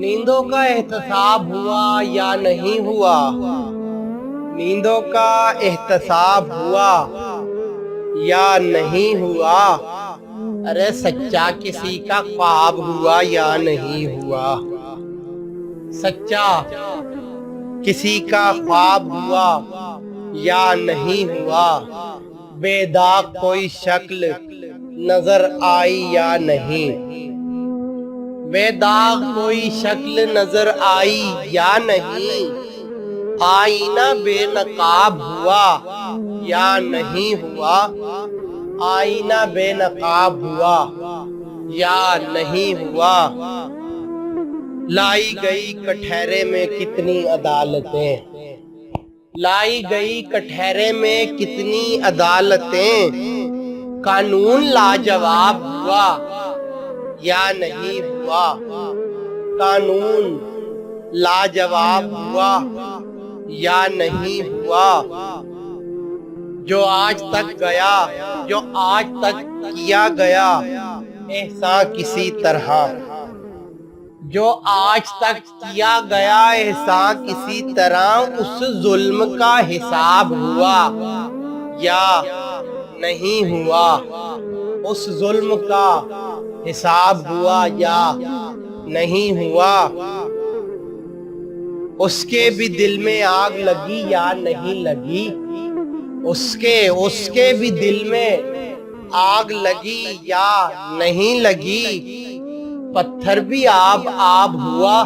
نیندوں کا احتساب ہوا یا نہیں ہوا؟ نیندوں کا احتساب ہوا یا نہیں ہوا؟ ارے سچا کسی کا خواب ہوا یا نہیں ہوا؟ سچا کسی کا خواب ہوا یا نہیں ہوا؟ بے داغ کوئی شکل نظر آئی یا نہیں؟ بے داغ کوئی شکل نظر آئی یا نہیں؟ آئینہ بے نقاب ہوا یا نہیں ہوا؟ آئینہ بے نقاب ہوا یا نہیں ہوا؟ لائی گئی کٹہرے میں کتنی عدالتیں، لائی گئی کٹہرے میں کتنی عدالتیں، قانون لاجواب ہوا یا نہیں ہوا؟ قانون لاجواب ہوا یا نہیں ہوا؟ جو آج تک گیا، جو آج تک کیا گیا احسان کسی طرح، جو آج تک کیا گیا احسان کسی طرح، اس ظلم کا حساب ہوا یا نہیں ہوا؟ اس ظلم کا حساب ہوا یا نہیں ہوا؟ اس کے بھی دل میں آگ لگی یا نہیں لگی؟ اس کے بھی دل میں آگ لگی یا نہیں لگی؟ پتھر بھی آب آب ہوا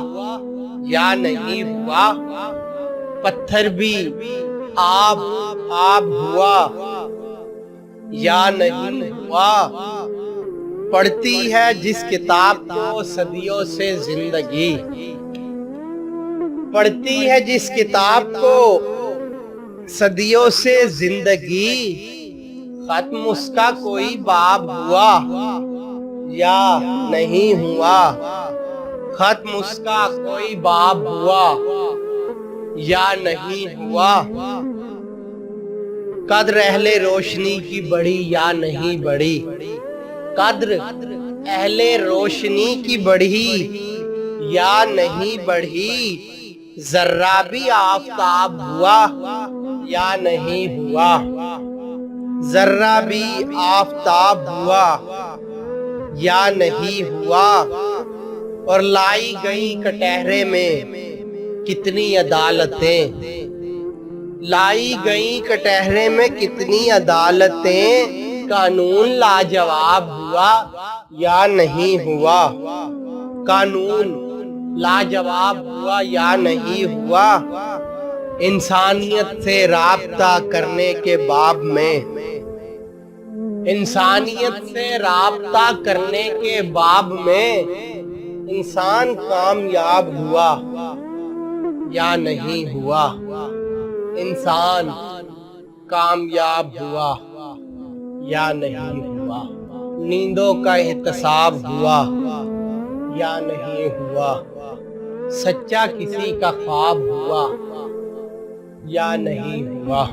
یا نہیں ہوا؟ پتھر بھی آب آب ہوا یا نہیں ہوا؟ پڑھتی ہے جس کتاب کو صدیوں سے زندگی، پڑھتی ہے جس کتاب کو صدیوں سے زندگی، ختم اس کا کوئی باب ہوا یا نہیں ہوا؟ ختم اس کا کوئی باب ہوا یا نہیں ہوا؟ قدر اہل روشنی کی بڑی یا نہیں بڑی؟ قدر اہل روشنی کی بڑھی یا نہیں بڑھی؟ ذرہ بھی آفتاب ہوا یا نہیں ہوا؟ ذرہ بھی آفتاب ہوا یا نہیں ہوا؟ اور لائی گئی کٹہرے میں کتنی عدالتیں، لائی گئی کٹہرے میں کتنی عدالتیں، قانون لاجواب ہوا یا نہیں ہوا؟ قانون لاجواب ہوا یا نہیں ہوا؟ انسانیت سے رابطہ کرنے کے باب میں، انسانیت سے رابطہ کرنے کے باب میں، انسان کامیاب ہوا یا نہیں ہوا؟ انسان کامیاب ہوا یا نہیں ہوا؟ نیندوں کا احتساب ہوا یا نہیں ہوا؟ سچا کسی کا خواب ہوا یا نہیں ہوا؟